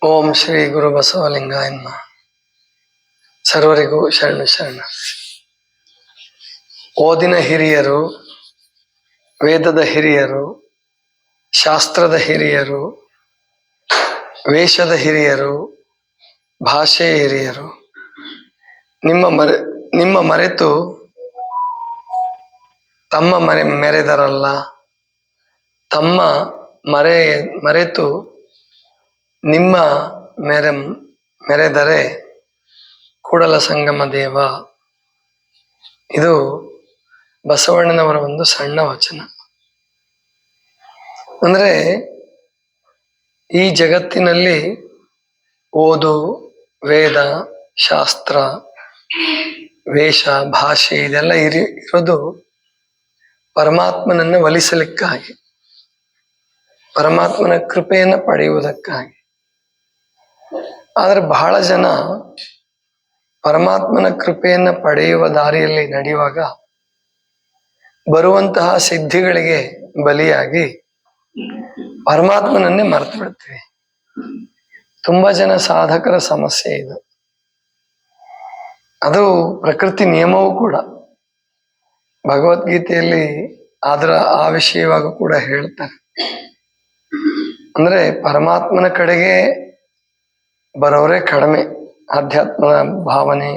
ಓಂ ಶ್ರೀ ಗುರು ಬಸವಲಿಂಗಾಯ ನಮಃ. ಸರ್ವರಿಗೂ ಶರಣ ಶರಣ. ಓದಿನ ಹಿರಿಯರು, ವೇದದ ಹಿರಿಯರು, ಶಾಸ್ತ್ರದ ಹಿರಿಯರು, ವೇಷದ ಹಿರಿಯರು, ಭಾಷೆಯ ಹಿರಿಯರು ನಿಮ್ಮ ಮರೆತು ತಮ್ಮ ಮೆರೆದರಲ್ಲ, ತಮ್ಮ ಮರೆತು ನಿಮ್ಮ ಮೆರೆದರೆ ಕೂಡಲ ಸಂಗಮ ದೇವ. ಇದು ಬಸವಣ್ಣನವರ ಒಂದು ಸಣ್ಣ ವಚನ. ಅಂದ್ರೆ ಈ ಜಗತ್ತಿನಲ್ಲಿ ಓದು, ವೇದ, ಶಾಸ್ತ್ರ, ವೇಷ, ಭಾಷೆ ಇದೆಲ್ಲ ಇರೋದು ಪರಮಾತ್ಮನನ್ನು ಒಲಿಸಲಿಕ್ಕಾಗಿ, ಪರಮಾತ್ಮನ ಕೃಪೆಯನ್ನು ಪಡೆಯುವುದಕ್ಕಾಗಿ. ಆದರೆ ಬಹಳ ಜನ ಪರಮಾತ್ಮನ ಕೃಪೆಯನ್ನು ಪಡೆಯುವ ದಾರಿಯಲ್ಲಿ ನಡೆಯುವಾಗ ಬರುವಂತಹ ಸಿದ್ಧಿಗಳಿಗೆ ಬಲಿಯಾಗಿ ಪರಮಾತ್ಮನನ್ನೇ ಮರೆತು ಬಿಡ್ತೀವಿ. ತುಂಬಾ ಜನ ಸಾಧಕರ ಸಮಸ್ಯೆ ಇದು. ಅದು ಪ್ರಕೃತಿ ನಿಯಮವೂ ಕೂಡ. ಭಗವದ್ಗೀತೆಯಲ್ಲಿ ಆ ವಿಷಯವಾಗ ಕೂಡ ಹೇಳ್ತಾರೆ. ಅಂದ್ರೆ ಪರಮಾತ್ಮನ ಕಡೆಗೆ ಬರೋರೇ ಕಡಿಮೆ. ಆಧ್ಯಾತ್ಮ ಭಾವನೆ,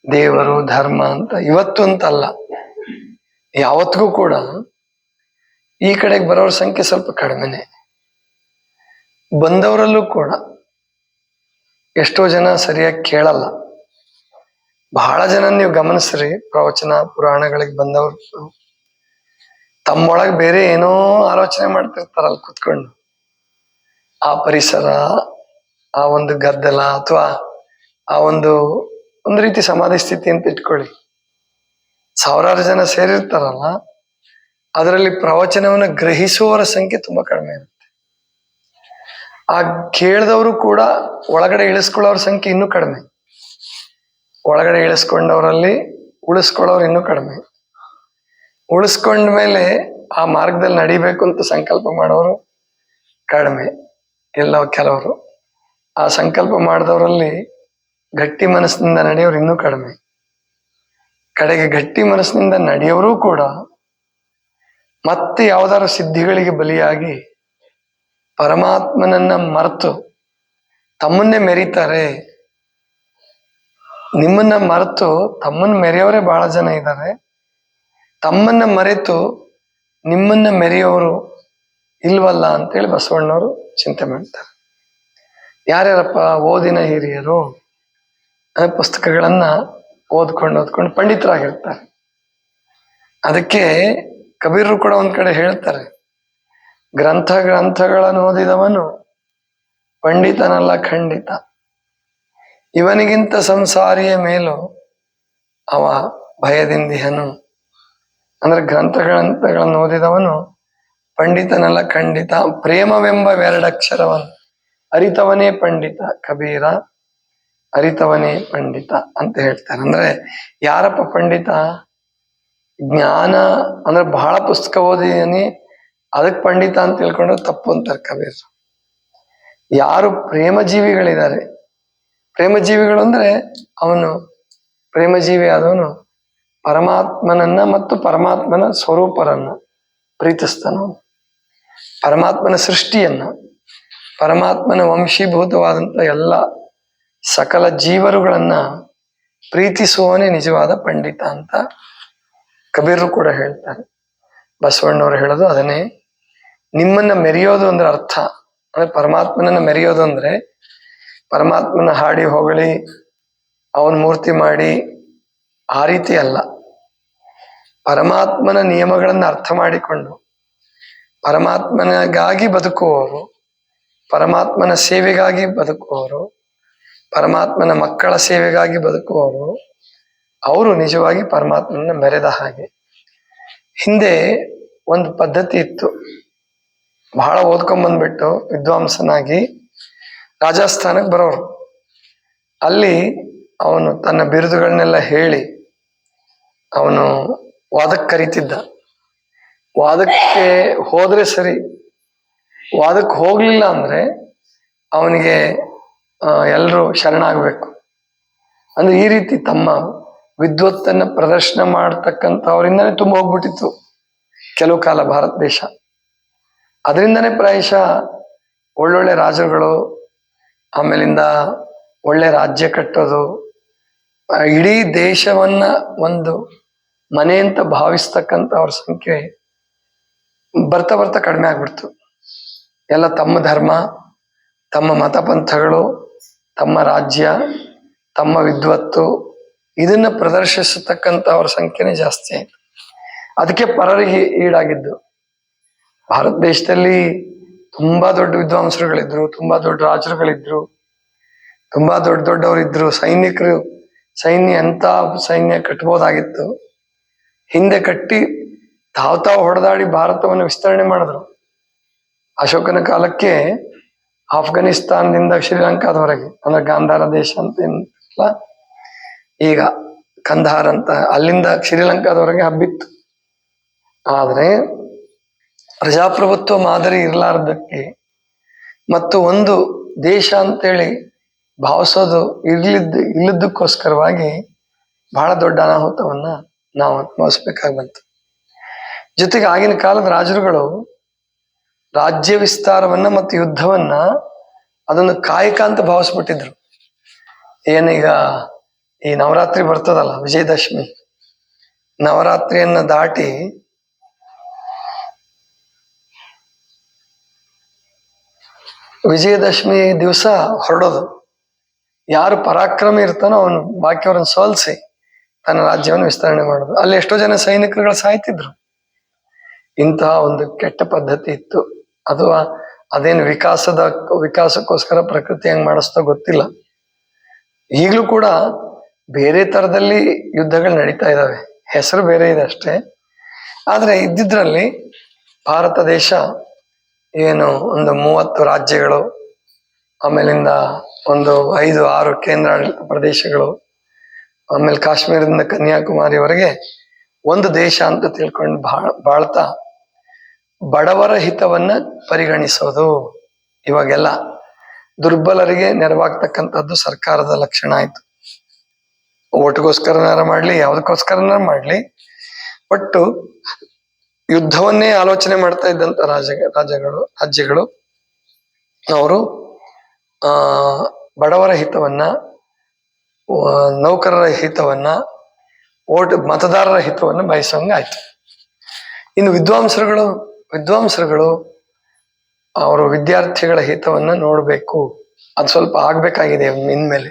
ದೇವರು, ಧರ್ಮ ಅಂತ ಇವತ್ತು ಅಂತಲ್ಲ, ಯಾವತ್ತಿಗೂ ಕೂಡ ಈ ಕಡೆಗೆ ಬರೋರ ಸಂಖ್ಯೆ ಸ್ವಲ್ಪ ಕಡಿಮೆನೆ. ಬಂದವರಲ್ಲೂ ಕೂಡ ಎಷ್ಟೋ ಜನ ಸರಿಯಾಗಿ ಕೇಳಲ್ಲ. ಬಹಳ ಜನ ನೀವು ಗಮನಿಸ್ರಿ, ಪ್ರವಚನ ಪುರಾಣಗಳಿಗೆ ಬಂದವರು ತಮ್ಮೊಳಗೆ ಬೇರೆ ಏನೋ ಆಲೋಚನೆ ಮಾಡ್ತಿರ್ತಾರಲ್ಲ ಕುತ್ಕೊಂಡು. ಆ ಪರಿಸರ, ಆ ಒಂದು ಗದ್ದಲ, ಅಥವಾ ಆ ಒಂದು ರೀತಿ ಸಮಾಧಿ ಸ್ಥಿತಿ ಅಂತ ಇಟ್ಕೊಳ್ಳಿ. ಸಾವಿರಾರು ಜನ ಸೇರಿರ್ತಾರಲ್ಲ, ಅದರಲ್ಲಿ ಪ್ರವಚನವನ್ನು ಗ್ರಹಿಸುವವರ ಸಂಖ್ಯೆ ತುಂಬಾ ಕಡಿಮೆ ಇರುತ್ತೆ. ಆ ಕೇಳಿದವರು ಕೂಡ ಒಳಗಡೆ ಇಳಿಸ್ಕೊಳ್ಳೋರ ಸಂಖ್ಯೆ ಇನ್ನೂ ಕಡಿಮೆ. ಒಳಗಡೆ ಇಳಿಸ್ಕೊಂಡವರಲ್ಲಿ ಉಳಿಸ್ಕೊಳ್ಳೋರು ಇನ್ನೂ ಕಡಿಮೆ. ಉಳಿಸ್ಕೊಂಡ ಮೇಲೆ ಆ ಮಾರ್ಗದಲ್ಲಿ ನಡಿಬೇಕು ಅಂತ ಸಂಕಲ್ಪ ಮಾಡೋರು ಕಡಿಮೆ. ಕೆಲವರು ಆ ಸಂಕಲ್ಪ ಮಾಡಿದವರಲ್ಲಿ ಗಟ್ಟಿ ಮನಸ್ಸಿನಿಂದ ನಡೆಯೋರು ಇನ್ನೂ ಕಡಿಮೆ. ಕಡೆಗೆ ಗಟ್ಟಿ ಮನಸ್ಸಿನಿಂದ ನಡೆಯೋರು ಕೂಡ ಮತ್ತೆ ಯಾವ್ದಾದ್ರು ಸಿದ್ಧಿಗಳಿಗೆ ಬಲಿಯಾಗಿ ಪರಮಾತ್ಮನನ್ನ ಮರೆತು ತಮ್ಮನ್ನೇ ಮೆರೀತಾರೆ. ನಿಮ್ಮನ್ನ ಮರೆತು ತಮ್ಮನ್ನ ಮೆರೆಯವರೇ ಬಹಳ ಜನ ಇದ್ದಾರೆ. ತಮ್ಮನ್ನ ಮರೆತು ನಿಮ್ಮನ್ನ ಮೆರೆಯೋರು ಇಲ್ವಲ್ಲ ಅಂತೇಳಿ ಬಸವಣ್ಣವರು ಚಿಂತೆ ಮಾಡ್ತಾರೆ. ಯಾರ್ಯಾರಪ್ಪ? ಓದಿನ ಹಿರಿಯರು, ಪುಸ್ತಕಗಳನ್ನ ಓದ್ಕೊಂಡು ಪಂಡಿತರಾಗಿರ್ತಾರೆ. ಅದಕ್ಕೆ ಕಬೀರರು ಕೂಡ ಒಂದ್ ಕಡೆ ಹೇಳ್ತಾರೆ, ಗ್ರಂಥಗಳನ್ನು ಓದಿದವನು ಪಂಡಿತನಲ್ಲ ಖಂಡಿತ, ಇವನಿಗಿಂತ ಸಂಸಾರಿಯ ಮೇಲೂ ಅವ ಭಯದಿಂದಿಹನು. ಅಂದ್ರೆ ಗ್ರಂಥಗಳನ್ನು ಓದಿದವನು ಪಂಡಿತನಲ್ಲ ಖಂಡಿತ, ಪ್ರೇಮವೆಂಬ ಎರಡಕ್ಷರವನ್ನು ಅರಿತವನೇ ಪಂಡಿತ. ಕಬೀರ ಅರಿತವನೇ ಪಂಡಿತ ಅಂತ ಹೇಳ್ತಾರೆ. ಅಂದ್ರೆ ಯಾರಪ್ಪ ಪಂಡಿತ? ಜ್ಞಾನ ಅಂದ್ರೆ ಬಹಳ ಪುಸ್ತಕ ಓದಿದೀನಿ ಅದಕ್ಕೆ ಪಂಡಿತ ಅಂತ ತಿಳ್ಕೊಂಡ್ರೆ ತಪ್ಪು ಅಂತಾರೆ ಕಬೀರ್. ಯಾರು ಪ್ರೇಮಜೀವಿಗಳಿದ್ದಾರೆ, ಪ್ರೇಮಜೀವಿಗಳು ಅಂದ್ರೆ ಅವನು ಪ್ರೇಮಜೀವಿ ಆದವನು ಪರಮಾತ್ಮನನ್ನ ಮತ್ತು ಪರಮಾತ್ಮನ ಸ್ವರೂಪರನ್ನ ಪ್ರೀತಿಸ್ತಾನವನು. ಪರಮಾತ್ಮನ ಸೃಷ್ಟಿಯನ್ನ, ಪರಮಾತ್ಮನ ವಂಶೀಭೂತವಾದಂಥ ಎಲ್ಲ ಸಕಲ ಜೀವರುಗಳನ್ನ ಪ್ರೀತಿಸುವವನೇ ನಿಜವಾದ ಪಂಡಿತ ಅಂತ ಕಬೀರರು ಕೂಡ ಹೇಳ್ತಾರೆ. ಬಸವಣ್ಣವರು ಹೇಳೋದು ಅದನ್ನೇ. ನಿಮ್ಮನ್ನ ಮೆರೆಯೋದು ಅಂದ್ರೆ ಅರ್ಥ ಅಂದ್ರೆ ಪರಮಾತ್ಮನನ್ನ ಮೆರೆಯೋದು ಅಂದ್ರೆ ಪರಮಾತ್ಮನ ಹಾಡಿ ಹೊಗಳಿ ಅವನ ಮೂರ್ತಿ ಮಾಡಿ ಆ ರೀತಿ ಅಲ್ಲ. ಪರಮಾತ್ಮನ ನಿಯಮಗಳನ್ನ ಅರ್ಥ ಮಾಡಿಕೊಂಡು ಪರಮಾತ್ಮನಿಗಾಗಿ ಬದುಕುವವರು, ಪರಮಾತ್ಮನ ಸೇವೆಗಾಗಿ ಬದುಕುವವರು, ಪರಮಾತ್ಮನ ಮಕ್ಕಳ ಸೇವೆಗಾಗಿ ಬದುಕುವವರು, ಅವರು ನಿಜವಾಗಿ ಪರಮಾತ್ಮನ ಮೆರೆದ ಹಾಗೆ. ಹಿಂದೆ ಒಂದು ಪದ್ಧತಿ ಇತ್ತು. ಬಹಳ ಓದ್ಕೊಂಡ್ಬಂದ್ಬಿಟ್ಟು ವಿದ್ವಾಂಸನಾಗಿ ರಾಜಸ್ಥಾನಕ್ಕೆ ಬರೋರು. ಅಲ್ಲಿ ಅವನು ತನ್ನ ಬಿರುದುಗಳನ್ನೆಲ್ಲ ಹೇಳಿ ಅವನು ವಾದಕ್ಕೆ ಕರೀತಿದ್ದ. ವಾದಕ್ಕೆ ಹೋದ್ರೆ ಸರಿ, ವಾದಕ್ಕೆ ಹೋಗ್ಲಿಲ್ಲ ಅಂದ್ರೆ ಅವನಿಗೆ ಎಲ್ಲರೂ ಶರಣಾಗಬೇಕು ಅಂದ್ರೆ ಈ ರೀತಿ ತಮ್ಮ ವಿದ್ವತ್ತನ್ನ ಪ್ರದರ್ಶನ ಮಾಡ್ತಕ್ಕಂಥವರಿಂದನೇ ತುಂಬ ಹೋಗ್ಬಿಟ್ಟಿತ್ತು ಕೆಲವು ಕಾಲ ಭಾರತ ದೇಶ. ಅದರಿಂದನೇ ಪ್ರಾಯಶಃ ಒಳ್ಳೊಳ್ಳೆ ರಾಜರುಗಳು, ಆಮೇಲಿಂದ ಒಳ್ಳೆ ರಾಜ್ಯ ಕಟ್ಟೋದು, ಇಡೀ ದೇಶವನ್ನ ಒಂದು ಮನೆ ಅಂತ ಭಾವಿಸ್ತಕ್ಕಂಥ ಅವ್ರ ಸಂಖ್ಯೆ ಬರ್ತಾ ಬರ್ತಾ ಕಡಿಮೆ ಆಗ್ಬಿಡ್ತು. ಎಲ್ಲ ತಮ್ಮ ಧರ್ಮ, ತಮ್ಮ ಮತಪಂಥಗಳು, ತಮ್ಮ ರಾಜ್ಯ, ತಮ್ಮ ವಿದ್ವತ್ತು ಇದನ್ನ ಪ್ರದರ್ಶಿಸತಕ್ಕಂಥ ಅವ್ರ ಸಂಖ್ಯೆನೇ ಜಾಸ್ತಿ ಆಯ್ತು. ಅದಕ್ಕೆ ಪರರಿಗೆ ಈಡಾಗಿದ್ದು. ಭಾರತ ದೇಶದಲ್ಲಿ ತುಂಬಾ ದೊಡ್ಡ ವಿದ್ವಾಂಸರುಗಳಿದ್ರು, ತುಂಬಾ ದೊಡ್ಡ ರಾಜರುಗಳಿದ್ರು, ತುಂಬಾ ದೊಡ್ಡ ದೊಡ್ಡವರಿದ್ರು, ಸೈನಿಕರು, ಸೈನ್ಯ ಎಂತ ಸೈನ್ಯ ಕಟ್ಬೋದಾಗಿತ್ತು. ಹಿಂದೆ ಕಟ್ಟಿ ತಾವು ಹೊಡೆದಾಡಿ ಭಾರತವನ್ನು ವಿಸ್ತರಣೆ ಮಾಡಿದ್ರು. ಅಶೋಕನ ಕಾಲಕ್ಕೆ ಆಫ್ಘನಿಸ್ತಾನದಿಂದ ಶ್ರೀಲಂಕಾದವರೆಗೆ, ಅಂದ್ರೆ ಗಾಂಧಾರ ದೇಶ ಅಂತ ಏನಿಲ್ಲ, ಈಗ ಕಂದಹಾರ್ ಅಂತ, ಅಲ್ಲಿಂದ ಶ್ರೀಲಂಕಾದವರೆಗೆ ಹಬ್ಬಿತ್ತು. ಆದ್ರೆ ಪ್ರಜಾಪ್ರಭುತ್ವ ಮಾದರಿ ಇರ್ಲಾರ್ದಕ್ಕೆ ಮತ್ತು ಒಂದು ದೇಶ ಅಂತೇಳಿ ಭಾವಿಸೋದು ಇಲ್ಲದಕ್ಕೋಸ್ಕರವಾಗಿ ಬಹಳ ದೊಡ್ಡ ಅನಾಹುತವನ್ನ ನಾವು ಅನುಭವಿಸ್ಬೇಕಾಗಿ ಬಂತು. ಜೊತೆಗೆ ಆಗಿನ ಕಾಲದ ರಾಜರುಗಳು ರಾಜ್ಯ ವಿಸ್ತಾರವನ್ನ ಮತ್ತು ಯುದ್ಧವನ್ನ ಅದನ್ನು ಕಾಯಕ ಅಂತ ಭಾವಿಸ್ಬಿಟ್ಟಿದ್ರು. ಏನೀಗ ಈ ನವರಾತ್ರಿ ಬರ್ತದಲ್ಲ, ವಿಜಯದಶಮಿ, ನವರಾತ್ರಿಯನ್ನ ದಾಟಿ ವಿಜಯದಶಮಿ ದಿವಸ ಹೊರಡೋದು. ಯಾರು ಪರಾಕ್ರಮ ಇರ್ತಾನೋ ಅವನು ಬಾಕಿಯವರನ್ನು ಸೋಲಿಸಿ ತನ್ನ ರಾಜ್ಯವನ್ನು ವಿಸ್ತರಣೆ ಮಾಡೋದು. ಅಲ್ಲಿ ಎಷ್ಟೋ ಜನ ಸೈನಿಕರುಗಳು ಸಾಯ್ತಿದ್ರು. ಇಂತಹ ಒಂದು ಕೆಟ್ಟ ಪದ್ಧತಿ ಇತ್ತು. ಅದು ಅದೇನು ವಿಕಾಸಕ್ಕೋಸ್ಕರ ಪ್ರಕೃತಿ ಹೆಂಗ್ ಮಾಡಿಸ್ತೋ ಗೊತ್ತಿಲ್ಲ. ಈಗಲೂ ಕೂಡ ಬೇರೆ ತರದಲ್ಲಿ ಯುದ್ಧಗಳು ನಡೀತಾ ಇದ್ದಾವೆ, ಹೆಸರು ಬೇರೆ ಇದೆ ಅಷ್ಟೇ. ಆದ್ರೆ ಇದ್ದಿದ್ರಲ್ಲಿ ಭಾರತ ದೇಶ ಏನು ಒಂದು 30 ರಾಜ್ಯಗಳು, ಆಮೇಲಿಂದ ಒಂದು 5-6 ಕೇಂದ್ರಾಡಳಿತ ಪ್ರದೇಶಗಳು, ಆಮೇಲೆ ಕಾಶ್ಮೀರದಿಂದ ಕನ್ಯಾಕುಮಾರಿವರೆಗೆ ಒಂದು ದೇಶ ಅಂತ ತಿಳ್ಕೊಂಡು ಬಾಳ್ತಾ ಬಡವರ ಹಿತವನ್ನ ಪರಿಗಣಿಸೋದು. ಇವಾಗೆಲ್ಲ ದುರ್ಬಲರಿಗೆ ನೆರವಾಗ್ತಕ್ಕಂಥದ್ದು ಸರ್ಕಾರದ ಲಕ್ಷಣ ಆಯ್ತು. ಓಟ್ಗೋಸ್ಕರನಾರ ಮಾಡ್ಲಿ, ಯಾವುದಕ್ಕೋಸ್ಕರನಾರ ಮಾಡ್ಲಿ, ಒಟ್ಟು ಯುದ್ಧವನ್ನೇ ಆಲೋಚನೆ ಮಾಡ್ತಾ ಇದ್ದಂತ ರಾಜ್ಯಗಳು ಅವರು ಬಡವರ ಹಿತವನ್ನ, ನೌಕರರ ಹಿತವನ್ನ, ಮತದಾರರ ಹಿತವನ್ನ ಬಯಸೋಂಗಾಯ್ತು. ಇನ್ನು ವಿದ್ವಾಂಸರುಗಳು ಅವರು ವಿದ್ಯಾರ್ಥಿಗಳ ಹಿತವನ್ನ ನೋಡ್ಬೇಕು. ಅದು ಸ್ವಲ್ಪ ಆಗ್ಬೇಕಾಗಿದೆ ಇನ್ಮೇಲೆ.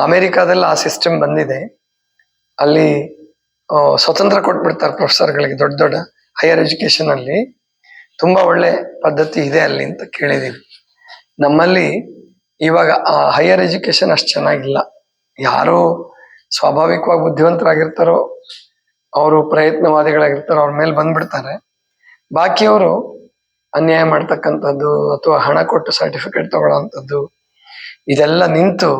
ಅಮೆರಿಕಾದಲ್ಲಿ ಆ ಸಿಸ್ಟಮ್ ಬಂದಿದೆ. ಅಲ್ಲಿ ಸ್ವತಂತ್ರ ಕೊಟ್ಬಿಡ್ತಾರೆ ಪ್ರೊಫೆಸರ್ಗಳಿಗೆ. ದೊಡ್ಡ ದೊಡ್ಡ ಹೈಯರ್ ಎಜುಕೇಶನ್ ಅಲ್ಲಿ ತುಂಬಾ ಒಳ್ಳೆ ಪದ್ಧತಿ ಇದೆ ಅಲ್ಲಿ ಅಂತ ಕೇಳಿದೀವಿ. ನಮ್ಮಲ್ಲಿ ಇವಾಗ ಆ ಹೈಯರ್ ಎಜುಕೇಶನ್ ಅಷ್ಟು ಚೆನ್ನಾಗಿಲ್ಲ. ಯಾರು ಸ್ವಾಭಾವಿಕವಾಗಿ ಬುದ್ಧಿವಂತರಾಗಿರ್ತಾರೋ, ಅವರು ಪ್ರಯತ್ನವಾದಿಗಳಾಗಿರ್ತಾರೋ ಅವ್ರ ಮೇಲೆ ಬಂದ್ಬಿಡ್ತಾರೆ. ಬಾಕಿಯವರು ಅನ್ಯಾಯ ಮಾಡ್ತಕ್ಕಂಥದ್ದು ಅಥವಾ ಹಣ ಕೊಟ್ಟು ಸರ್ಟಿಫಿಕೇಟ್ ತಗೊಳ್ಳೋವಂಥದ್ದು ಇದೆಲ್ಲ ನಿಂತು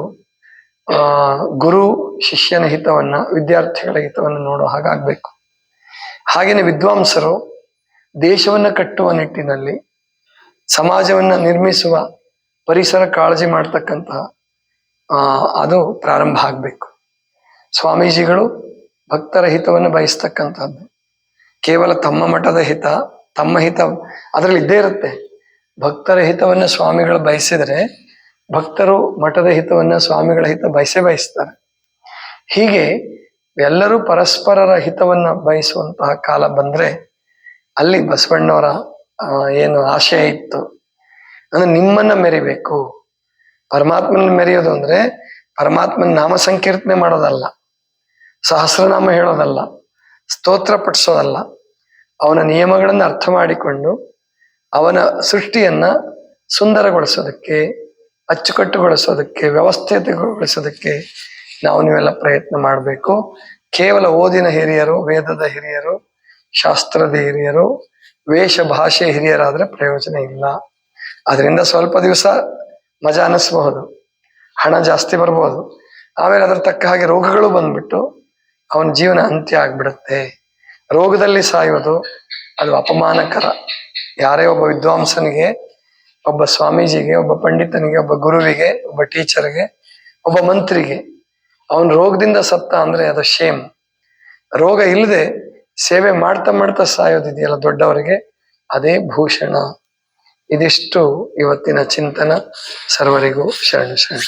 ಗುರು ಶಿಷ್ಯನ ಹಿತವನ್ನ, ವಿದ್ಯಾರ್ಥಿಗಳ ಹಿತವನ್ನ ನೋಡೋ ಹಾಗಾಗ್ಬೇಕು. ಹಾಗೇನೆ ವಿದ್ವಾಂಸರು ದೇಶವನ್ನ ಕಟ್ಟುವ ನಿಟ್ಟಿನಲ್ಲಿ, ಸಮಾಜವನ್ನ ನಿರ್ಮಿಸುವ, ಪರಿಸರ ಕಾಳಜಿ ಮಾಡ್ತಕ್ಕಂತಹ ಅದು ಪ್ರಾರಂಭ ಆಗ್ಬೇಕು. ಸ್ವಾಮೀಜಿಗಳು ಭಕ್ತರ ಹಿತವನ್ನು ಬಯಸ್ತಕ್ಕಂಥದ್ದು. ಕೇವಲ ತಮ್ಮ ಮಠದ ಹಿತ, ತಮ್ಮ ಹಿತ ಅದರಲ್ಲಿ ಇದ್ದೇ ಇರುತ್ತೆ. ಭಕ್ತರ ಹಿತವನ್ನ ಸ್ವಾಮಿಗಳು ಬಯಸಿದರೆ ಭಕ್ತರು ಮಠದ ಹಿತವನ್ನ, ಸ್ವಾಮಿಗಳ ಹಿತ ಬಯಸ್ತಾರೆ. ಹೀಗೆ ಎಲ್ಲರೂ ಪರಸ್ಪರರ ಹಿತವನ್ನ ಬಯಸುವಂತಹ ಕಾಲ ಬಂದ್ರೆ ಅಲ್ಲಿ ಬಸವಣ್ಣವರ ಏನು ಆಶಯ ಇತ್ತು ಅಂದ್ರೆ ನಿಮ್ಮನ್ನ ಮೆರಿಬೇಕು. ಪರಮಾತ್ಮನ ಮೆರೆಯೋದು ಅಂದ್ರೆ ಪರಮಾತ್ಮನ ನಾಮ ಸಂಕೀರ್ತನೆ ಮಾಡೋದಲ್ಲ, ಸಹಸ್ರನಾಮ ಹೇಳೋದಲ್ಲ, ಸ್ತೋತ್ರ ಪಠಿಸೋದಲ್ಲ. ಅವನ ನಿಯಮಗಳನ್ನು ಅರ್ಥ ಮಾಡಿಕೊಂಡು ಅವನ ಸೃಷ್ಟಿಯನ್ನ ಸುಂದರಗೊಳಿಸೋದಕ್ಕೆ, ಅಚ್ಚುಕಟ್ಟುಗೊಳಿಸೋದಕ್ಕೆ, ವ್ಯವಸ್ಥಿತಗೊಳಿಸೋದಕ್ಕೆ ನೀವೆಲ್ಲ ಪ್ರಯತ್ನ ಮಾಡಬೇಕು. ಕೇವಲ ಓದಿನ ಹಿರಿಯರು, ವೇದದ ಹಿರಿಯರು, ಶಾಸ್ತ್ರದ ಹಿರಿಯರು, ವೇಷ ಭಾಷೆ ಹಿರಿಯರಾದ್ರೆ ಪ್ರಯೋಜನ ಇಲ್ಲ. ಅದರಿಂದ ಸ್ವಲ್ಪ ದಿವಸ ಮಜಾ ಅನ್ನಿಸ್ಬಹುದು, ಹಣ ಜಾಸ್ತಿ ಬರ್ಬೋದು. ಆಮೇಲೆ ಅದ್ರ ತಕ್ಕ ಹಾಗೆ ರೋಗಗಳು ಬಂದ್ಬಿಟ್ಟು ಅವನ ಜೀವನ ಅಂತ್ಯ ಆಗ್ಬಿಡುತ್ತೆ. ರೋಗದಲ್ಲಿ ಸಾಯೋದು ಅದು ಅಪಮಾನಕರ. ಯಾರೇ ಒಬ್ಬ ವಿದ್ವಾಂಸನಿಗೆ ಒಬ್ಬ ಸ್ವಾಮೀಜಿಗೆ, ಒಬ್ಬ ಪಂಡಿತನಿಗೆ, ಒಬ್ಬ ಗುರುವಿಗೆ, ಒಬ್ಬ ಟೀಚರ್ಗೆ, ಒಬ್ಬ ಮಂತ್ರಿಗೆ ಅವನ್ ರೋಗದಿಂದ ಸತ್ತ ಅಂದ್ರೆ ಅದು ಶೇಮ್. ರೋಗ ಇಲ್ಲದೆ ಸೇವೆ ಮಾಡ್ತಾ ಮಾಡ್ತಾ ಸಾಯೋದಿದೆಯಲ್ಲ ದೊಡ್ಡವರಿಗೆ, ಅದೇ ಭೂಷಣ. ಇದಿಷ್ಟು ಇವತ್ತಿನ ಚಿಂತನ. ಸರ್ವರಿಗೂ ಶರಣ ಶರಣ.